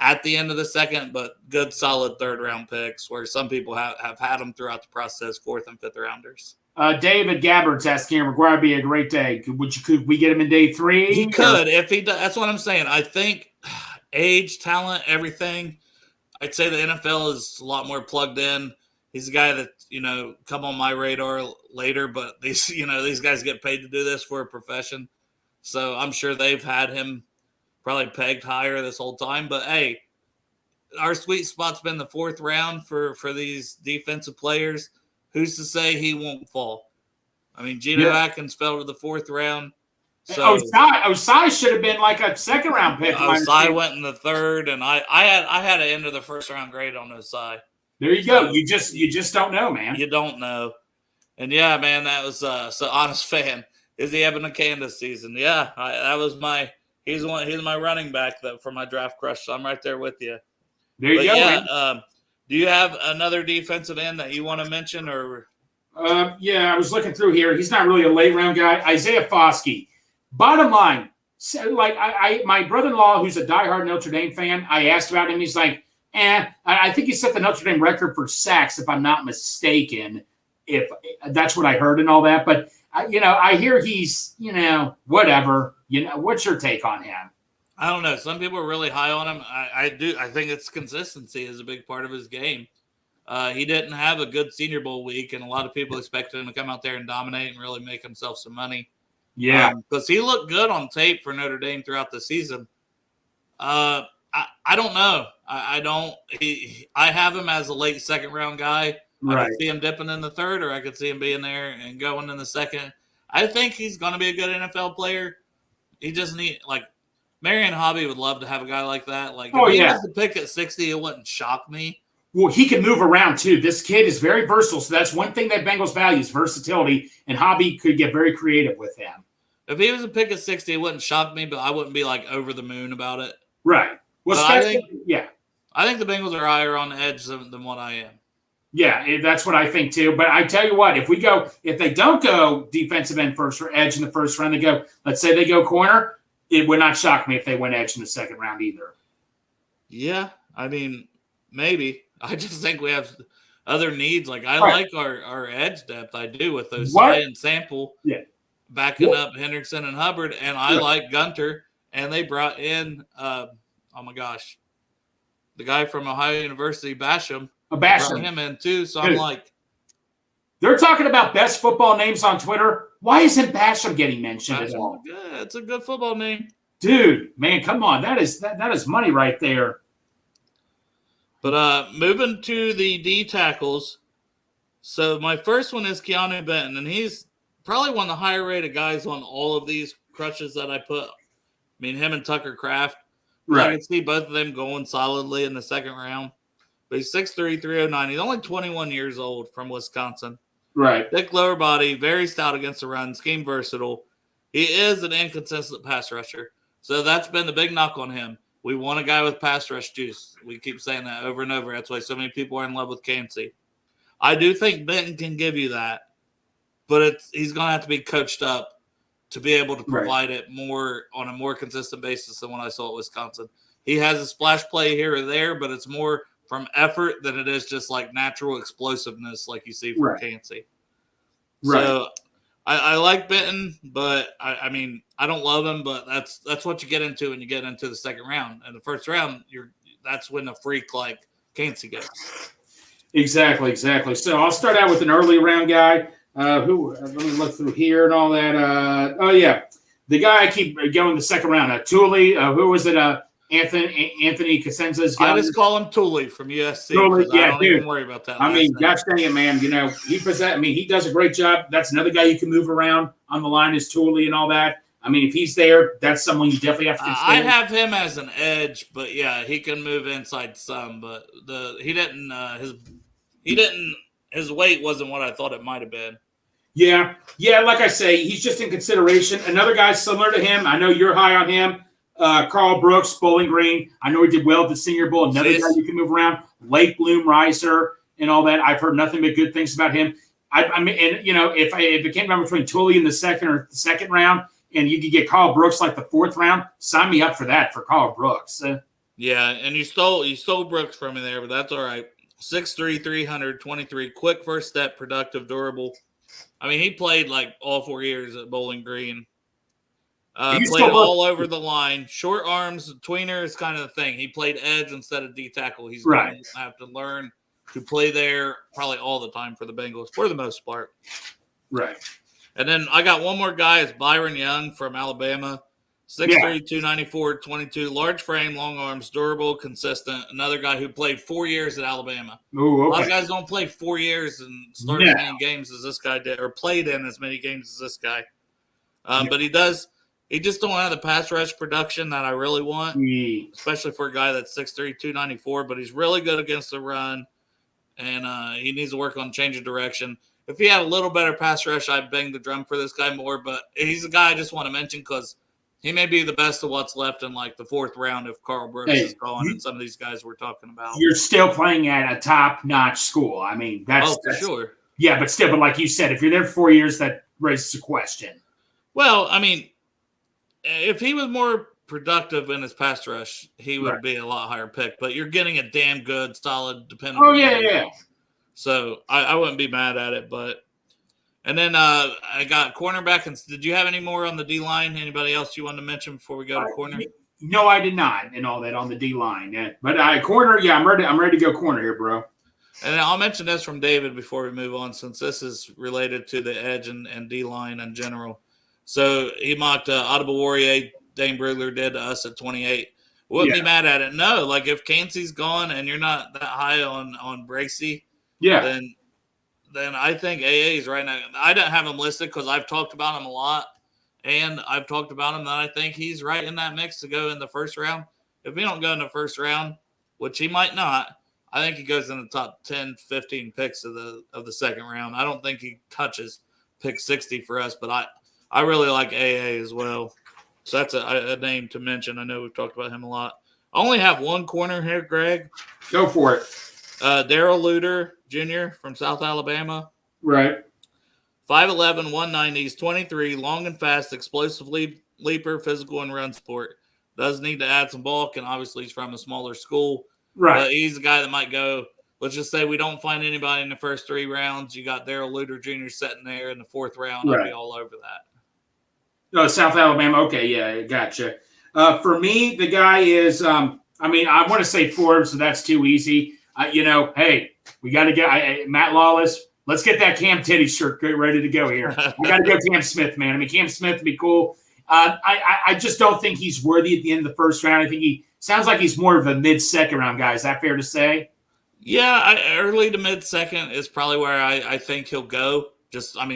at the end of the second, but good, solid third-round picks where some people have had them throughout the process, fourth and fifth rounders. David Gabbard's asking, McGuire would be a great day. Could we get him in day 3? He could. If he does, that's what I'm saying. I think age, talent, everything, I'd say the NFL is a lot more plugged in. He's a guy that, come on my radar later, but these guys get paid to do this for a profession. So I'm sure they've had him probably pegged higher this whole time. But, hey, our sweet spot's been the fourth round for these defensive players. Who's to say he won't fall? I mean, Geno Atkins fell to the fourth round. So Osai should have been like a second-round pick. Osai went in the third, and I had an end of the first-round grade on Osai. There you go. You just don't know, man. You don't know. And, yeah, man, that was so honest fan. Is he having a Kansas season? Yeah, that was my – He's my running back for my draft crush, so I'm right there with you. There you go. Yeah, do you have another defensive end that you want to mention, or? Yeah, I was looking through here. He's not really a late round guy. Isaiah Foskey. Bottom line, like my brother-in-law, who's a diehard Notre Dame fan, I asked about him. He's like, I think he set the Notre Dame record for sacks, if I'm not mistaken. If that's what I heard and all that, but I hear he's, whatever. What's your take on him? I don't know. Some people are really high on him. I think it's consistency is a big part of his game. He didn't have a good Senior Bowl week, and a lot of people expected him to come out there and dominate and really make himself some money. Yeah, because he looked good on tape for Notre Dame throughout the season. I don't know. I have him as a late second round guy. Right. I could see him dipping in the third, or I could see him being there and going in the second. I think he's going to be a good NFL player. He just Marion Hobby would love to have a guy like that. Like, if he was to pick at 60, it wouldn't shock me. Well, he can move around too. This kid is very versatile, so that's one thing that Bengals values, versatility, and Hobby could get very creative with him. If he was a pick at 60, it wouldn't shock me, but I wouldn't be over the moon about it. Right. Well, I think the Bengals are higher on the edge than what I am. Yeah, that's what I think too. But I tell you what, if they don't go defensive end first or edge in the first round, let's say they go corner, it would not shock me if they went edge in the second round either. Yeah, I mean, maybe. I just think we have other needs. Like like our edge depth. I do with those Sy and Sample. Yeah. Backing up Hendrickson and Hubbard, and I like Gunter, and they brought in oh my gosh, the guy from Ohio University, Basham. Brought him in too, so I'm like, they're talking about best football names on Twitter. Why isn't Basham getting mentioned at all? Good. It's a good football name, dude. Man, come on, that is money right there. But moving to the D tackles, so my first one is Keanu Benton, and he's probably one of the higher rated guys on all of these crutches that I put. I mean, him and Tucker Kraft. Right. I can see both of them going solidly in the second round. But he's 6'3", 309. He's only 21 years old, from Wisconsin. Right. Thick lower body, very stout against the run, scheme versatile. He is an inconsistent pass rusher. So that's been the big knock on him. We want a guy with pass rush juice. We keep saying that over and over. That's why so many people are in love with Cansey. I do think Benton can give you that. But he's going to have to be coached up to be able to provide it more on a more consistent basis than what I saw at Wisconsin. He has a splash play here or there, but it's more from effort than it is just natural explosiveness like you see from Cansey. Right. So I like Benton, but I mean, I don't love him, but that's what you get into when you get into the second round. And the first round, that's when a freak like Cansey goes. Exactly. So I'll start out with an early round guy. Let me look through here and all that. The guy I keep going the second round. Thule. Who was it? Anthony Cosenza's guy. I just call him Thule from USC. Thule, I don't even worry about that. I mean, gosh dang it, man. He does a great job. That's another guy you can move around on the line is Thule and all that. I mean, if he's there, that's someone you definitely have to consider. I have him as an edge, but yeah, he can move inside some. But his weight wasn't what I thought it might have been. Yeah. Like I say, he's just in consideration. Another guy similar to him. I know you're high on him. Carl Brooks, Bowling Green. I know he did well at the Senior Bowl. Another guy you can move around. Late bloom riser and all that. I've heard nothing but good things about him. If it came down between Thule in the second round, and you could get Carl Brooks like the fourth round, sign me up for that for Carl Brooks. Yeah, and you stole Brooks from me there, but that's all right. 6'3", 323, quick first step, productive, durable. I mean, he played all 4 years at Bowling Green. Played all over the line. Short arms, tweener is kind of the thing. He played edge instead of D tackle. He's going to have to learn to play there probably all the time for the Bengals, for the most part. Right. And then I got one more guy. It's Byron Young from Alabama. 6'3", 294, 22. Large frame, long arms, durable, consistent. Another guy who played 4 years at Alabama. Ooh, okay. A lot of guys don't play 4 years and start as many games as this guy did, or played in as many games as this guy. But he does. He just don't have the pass rush production that I really want, especially for a guy that's 6'3", 294. But he's really good against the run, and he needs to work on change of direction. If he had a little better pass rush, I'd bang the drum for this guy more. But he's a guy I just want to mention because he may be the best of what's left in the fourth round if Carl Brooks is gone and some of these guys we're talking about. You're still playing at a top-notch school. I mean, that's for sure. Yeah, but still, but like you said, if you're there for 4 years, that raises a question. Well, I mean, if he was more productive in his pass rush, he would be a lot higher pick. But you're getting a damn good, solid, dependable. Oh, yeah. So I wouldn't be mad at it. But and then I got cornerback. And did you have any more on the D line? Anybody else you wanted to mention before we go to corner? No, I did not, and all that on the D line. Yeah. But corner, yeah, I'm ready. I'm ready to go corner here, bro. And I'll mention this from David before we move on, since this is related to the edge and D line in general. So he mocked Audible Warrior. Dane Brugler did to us at 28. Wouldn't be mad at it. No, like if Cansey's gone and you're not that high on Bracey, then I think AA is right now. I don't have him listed because I've talked about him a lot, and I've talked about him that I think he's right in that mix to go in the first round. If he don't go in the first round, which he might not, I think he goes in the top 10, 15 picks of the second round. I don't think he touches pick 60 for us, but I really like AA as well. So that's a name to mention. I know we've talked about him a lot. I only have one corner here, Greg. Go for it. Darrell Luter Jr. from South Alabama. Right. 5'11", 190. He's 23, long and fast, explosive leaper, physical and run sport. Does need to add some bulk, and obviously he's from a smaller school. Right. But he's a guy that might go, let's just say we don't find anybody in the first 3 rounds. You got Darrell Luter Jr. sitting there in the 4th round. I'd be all over that. Oh, South Alabama. Okay, yeah, gotcha. For me, the guy is, I want to say Forbes, so that's too easy. Hey, we got to get Matt Lawless. Let's get that Cam Titty shirt ready to go here. We got to go Cam Smith, man. I mean, Cam Smith would be cool. I just don't think he's worthy at the end of the first round. I think he sounds like he's more of a mid-second round guy. Is that fair to say? Yeah, early to mid-second is probably where I think he'll go.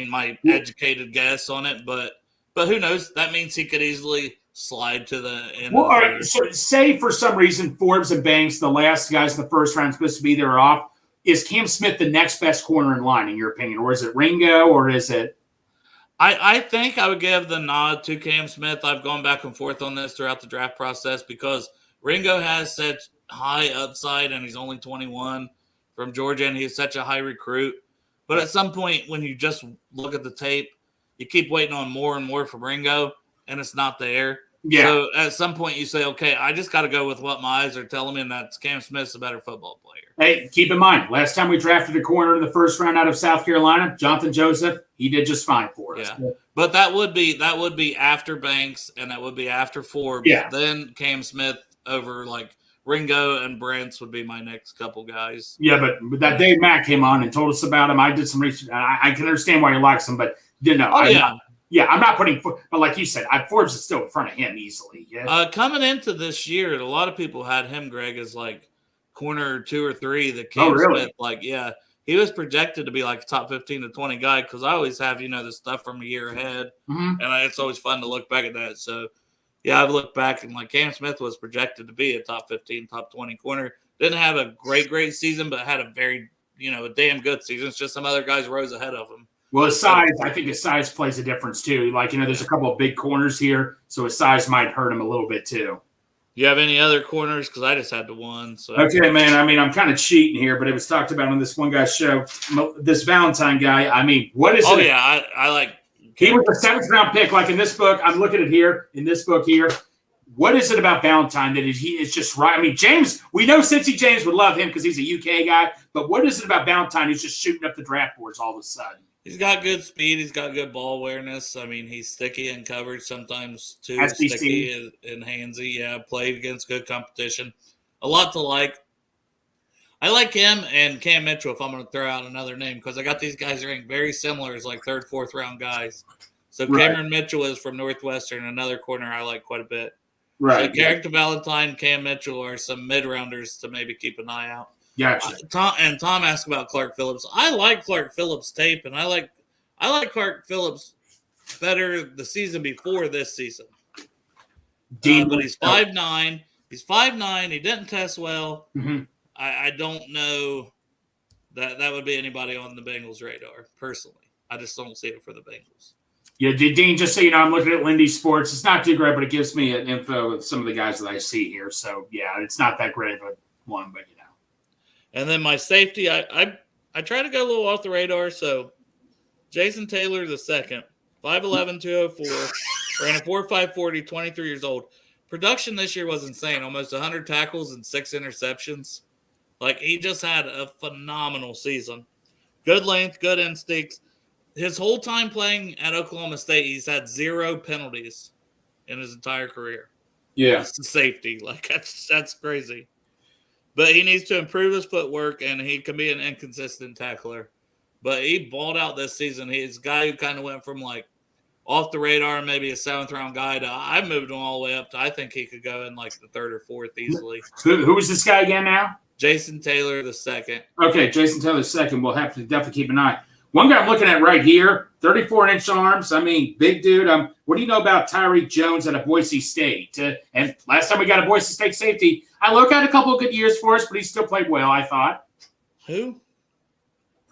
My educated guess on it, but who knows? That means he could easily slide to the end. Well, all right. So say for some reason Forbes and Banks, the last guys in the first round, supposed to be there, are off. Is Cam Smith the next best corner in line, in your opinion, or is it Ringo, or is it? I think I would give the nod to Cam Smith. I've gone back and forth on this throughout the draft process because Ringo has such high upside, and he's only 21 from Georgia, and he's such a high recruit. But at some point, when you just look at the tape, you keep waiting on more and more from Ringo, and it's not there. Yeah. So at some point, you say, okay, I just got to go with what my eyes are telling me, and that's Cam Smith's a better football player. Hey, keep in mind, last time we drafted a corner in the first round out of South Carolina, Jonathan Joseph, he did just fine for us. Yeah. But that would be after Banks, and that would be after Forbes. Yeah. Then Cam Smith over like Ringo and Brents would be my next couple guys. Yeah, but that Dave Mack came on and told us about him. I did some research. I can understand why he likes him, but didn't know. I'm not putting, but like you said, Forbes is still in front of him easily. Yeah. Coming into this year, a lot of people had him, Greg, as like corner 2 or 3 that Cam Smith, he was projected to be like a top 15 to 20 guy because I always have, the stuff from a year ahead. Mm-hmm. And it's always fun to look back at that. So, yeah, I've looked back and like Cam Smith was projected to be a top 15, top 20 corner. Didn't have a great season, but had a very, a damn good season. It's just some other guys rose ahead of him. Well, his size, I think his size plays a difference too. Like, there's a couple of big corners here, so his size might hurt him a little bit too. You have any other corners? Because I just had the one. So. Okay, man. I'm kind of cheating here, but it was talked about on this one guy's show. This Valentine guy, what is it? Oh, yeah, I like. He was a 7th round pick. Like in this book, I'm looking at here, in this book here. What is it about Valentine that is just right? James, we know Cincy James would love him because he's a UK guy, but what is it about Valentine who's just shooting up the draft boards all of a sudden? He's got good speed. He's got good ball awareness. He's sticky in coverage sometimes too. SBC. Sticky and handsy. Yeah, played against good competition. A lot to like. I like him and Cam Mitchell if I'm going to throw out another name because I got these guys ranked very similar as like 3rd, 4th round guys. So Cameron Mitchell is from Northwestern, another corner I like quite a bit. Right. So Carrick Valentine, Cam Mitchell are some mid-rounders to maybe keep an eye out. Gotcha. Tom asked about Clark Phillips. I like Clark Phillips' tape, and I like Clark Phillips better the season before this season. But he's 5'9". He's 5'9". He didn't test well. Mm-hmm. I don't know that would be anybody on the Bengals' radar, personally. I just don't see it for the Bengals. Yeah, Dean, just so you know, I'm looking at Lindy Sports. It's not too great, but it gives me an info of some of the guys that I see here. So, yeah, it's not that great of a one, but And then my safety, I I tried to go a little off the radar. So Jason Taylor the second, 5'11", 204, ran a 4.5 40, 23 years old. Production this year was insane. Almost 100 tackles and 6 interceptions. Like, he just had a phenomenal season. Good length, good instincts. His whole time playing at Oklahoma State, he's had 0 penalties in his entire career. Yeah. It's the safety. Like, that's crazy. But he needs to improve his footwork, and he can be an inconsistent tackler. But he balled out this season. He's a guy who kind of went from, like, off the radar, maybe a 7th-round guy, to I moved him all the way up to I think he could go in, like, the 3rd or 4th easily. Who is this guy again now? Jason Taylor the second. Okay, Jason Taylor the second. We'll have to definitely keep an eye. One guy I'm looking at right here, 34-inch arms. I mean, big dude. What do you know about Tyreek Jones at Boise State? And last time we got a Boise State safety, I look at a couple of good years for us, but he still played well, I thought. Who?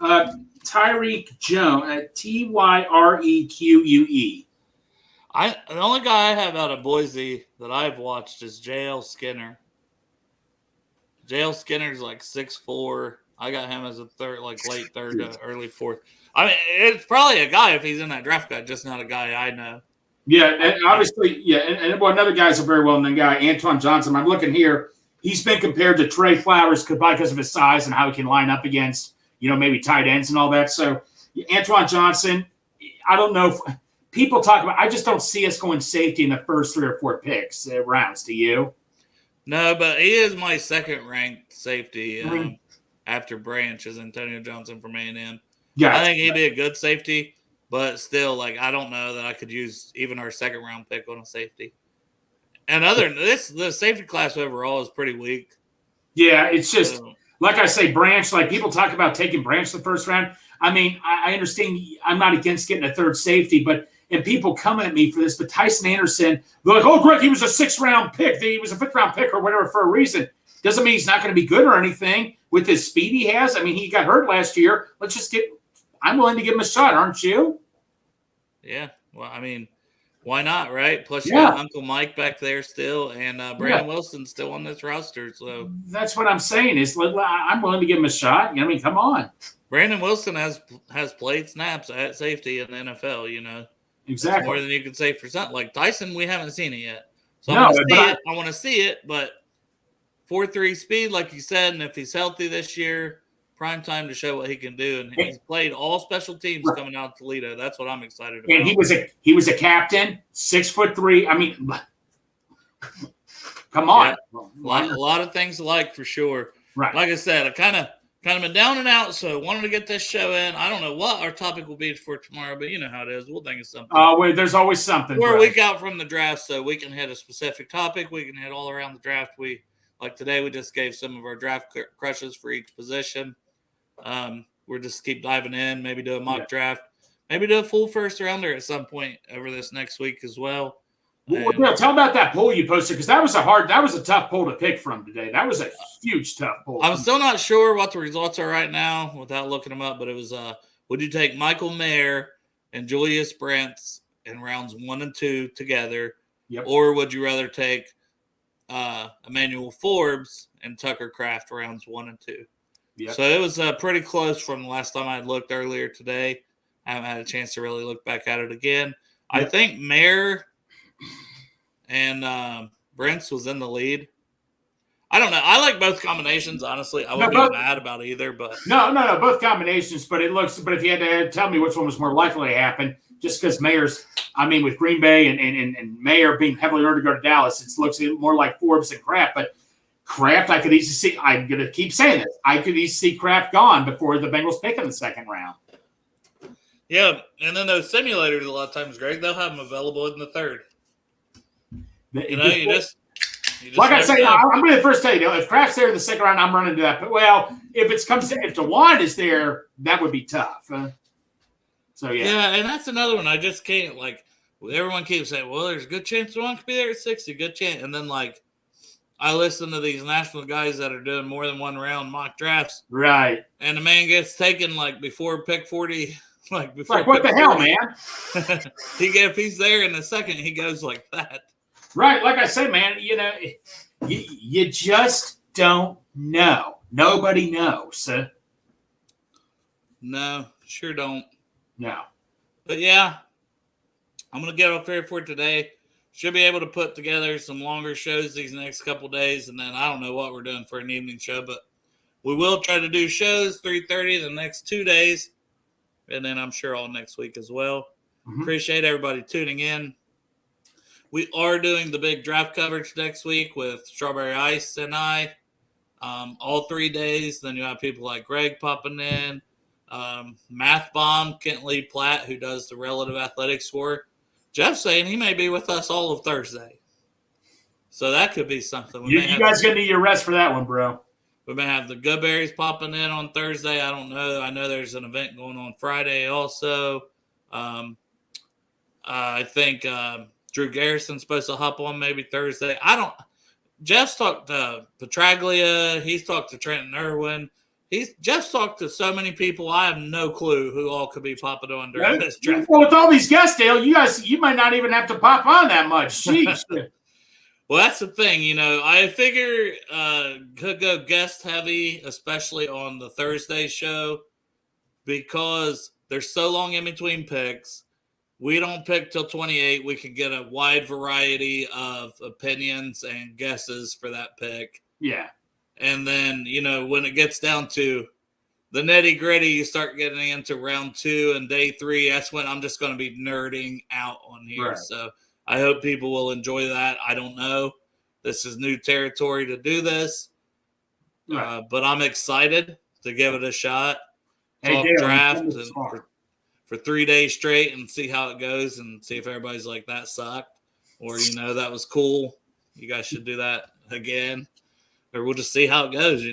Tyreek Jones, Tyrequue. The only guy I have out of Boise that I've watched is J.L. Skinner. J.L. Skinner's like 6'4". I got him as a third, like late 3rd to early 4th. I mean, it's probably a guy if he's in that draft guide, just not a guy I know. Yeah, and obviously, yeah, and another guy's a very well-known guy, Antoine Johnson. I'm looking here. He's been compared to Trey Flowers because of his size and how he can line up against, maybe tight ends and all that. So, Antoine Johnson, I don't know if people talk about. I just don't see us going safety in the first 3 or 4 picks rounds. Do you? No, but he is my second-ranked safety after Branch is Antonio Johnson from A&M. Yeah, I think he'd be a good safety, but still, like, I don't know that I could use even our 2nd-round pick on a safety. And other than this, the safety class overall is pretty weak. Yeah, it's just like I say, Branch. Like people talk about taking Branch the first round. I mean, I understand. I'm not against getting a 3rd safety, and people coming at me for this. But Tyson Anderson, they're like, "Oh, Greg, he was a 6th-round pick. He was a 5th-round pick or whatever for a reason." Doesn't mean he's not going to be good or anything with his speed he has. I mean, he got hurt last year. I'm willing to give him a shot, aren't you? Yeah. Well, I mean, why not, right? Plus, you got Uncle Mike back there still, and Brandon Wilson's still on this roster. So that's what I'm saying is I'm willing to give him a shot. I mean, come on. Brandon Wilson has played snaps at safety in the NFL, Exactly. That's more than you can say for something. Like Tyson, we haven't seen it yet. So I want to see it, but 4.3 speed, like you said, and if he's healthy this year, prime time to show what he can do. And he's played all special teams coming out of Toledo. That's what I'm excited about. And he was a captain, 6'3". I mean, come on. Yeah. A lot of things to like for sure. Right. Like I said, I kind of been down and out, so wanted to get this show in. I don't know what our topic will be for tomorrow, but you know how it is. We'll think of something. Oh, there's always something. We're a week out from the draft, so we can hit a specific topic. We can hit all around the draft. Like today, we just gave some of our draft crushes for each position. We'll just keep diving in, maybe do a mock draft, maybe do a full 1st-rounder at some point over this next week as well. Well, tell about that poll you posted because that was a tough poll to pick from today. That was a huge tough poll. I'm still not sure what the results are right now without looking them up, but it was would you take Michael Mayer and Julius Brents in rounds 1 and 2 together, or would you rather take Emmanuel Forbes and Tucker Kraft rounds 1 and 2? Yep. So it was pretty close from the last time I had looked earlier today. I haven't had a chance to really look back at it again. Yep. I think Mayer and Brents was in the lead. I don't know. I like both combinations, honestly. I wouldn't be mad about either. But no, both combinations. But if you had to tell me which one was more likely to happen, just because Mayer's, with Green Bay and Mayer being heavily earned to go to Dallas, it looks more like Forbes and Kraft. But Kraft, I could easily see. I'm going to keep saying this. I could easily see Kraft gone before the Bengals pick in the 2nd round. Yeah, and then those simulators a lot of times, Greg, they'll have them available in the 3rd. You just like I say, I'm going to first tell you, if Kraft's there in the 2nd round, I'm running to that. But if DeWine is there, that would be tough. So yeah, and that's another one. I just can't everyone keeps saying, well, there's a good chance DeWine could be there at 60, good chance, and then I listen to these national guys that are doing more than 1 round mock drafts, right? And the man gets taken before pick 40. Before what the 40. Hell, man? If he's there in the 2nd, he goes like that. Right, like I say, man, you just don't know. Nobody knows. No, sure don't. No. But yeah, I'm going to get off here for today. Should be able to put together some longer shows these next couple days, and then I don't know what we're doing for an evening show, but we will try to do shows 3:30 the next 2 days, and then I'm sure all next week as well. Mm-hmm. Appreciate everybody tuning in. We are doing the big draft coverage next week with Strawberry Ice and I, all 3 days. Then you have people like Greg popping in, Math Bomb, Kent Lee Platt, who does the relative athletic score. Jeff's saying he may be with us all of Thursday. So that could be something. You guys going to need your rest for that one, bro. We may have the Goodberries popping in on Thursday. I don't know. I know there's an event going on Friday also. I think Drew Garrison's supposed to hop on maybe Thursday. Jeff's talked to Petraglia. He's talked to Trenton Irwin. Jeff's talked to so many people. I have no clue who all could be popping on during this draft. Well, with all these guests, Dale, you might not even have to pop on that much. Jeez. Well, that's the thing. I figure could go guest heavy, especially on the Thursday show, because there's so long in between picks. We don't pick till 28. We can get a wide variety of opinions and guesses for that pick. Yeah. And then, when it gets down to the nitty gritty, you start getting into round 2 and day 3. That's when I'm just going to be nerding out on here. Right. So I hope people will enjoy that. I don't know. This is new territory to do this. Right. But I'm excited to give it a shot. Hey, Talk Dale, draft and for 3 days straight and see how it goes and see if everybody's like, that sucked. Or, that was cool. You guys should do that again. Or we'll just see how it goes,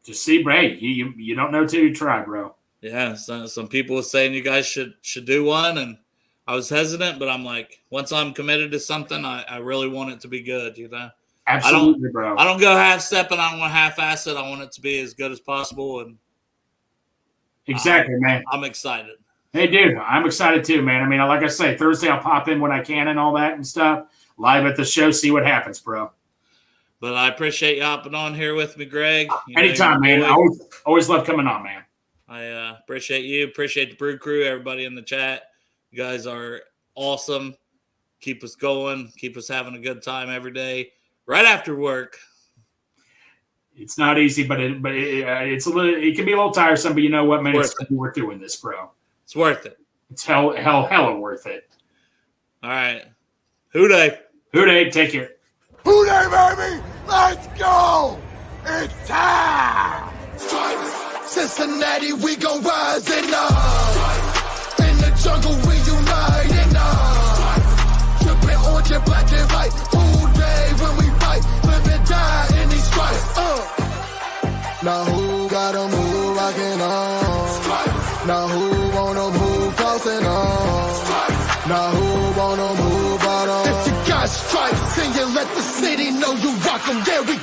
Just see, Bray. You don't know till you try, bro. Yeah, some people were saying you guys should do one, and I was hesitant, but I'm like, once I'm committed to something, I really want it to be good, Absolutely, bro. I don't go half-stepping. I don't want to half-ass it. I want it to be as good as possible. And exactly, man. I'm excited. Hey, dude, I'm excited too, man. I mean, like I say, Thursday I'll pop in when I can and all that and stuff. Live at the show, see what happens, bro. But I appreciate you hopping on here with me, Greg. Anytime, man. I always love coming on, man. I appreciate you. Appreciate the Brew Crew, everybody in the chat. You guys are awesome. Keep us going. Keep us having a good time every day. Right after work. It's not easy, but it's a little. It can be a little tiresome, but you know what, man? It's worth doing this, bro. It's worth it. It's hella worth it. All right. Hooday. Take care. Hooday, baby! Let's go! It's time! Cincinnati, we gon' rise and up. In the jungle, we unite and up. Trippin' orange and black and white. Hooday when we fight. Live and die in these stripes. Now who gotta move rockin' on? Now who wanna move crossing on? Now who wanna move out on? If you got stripes, then you let the city know you rock 'em. Yeah, we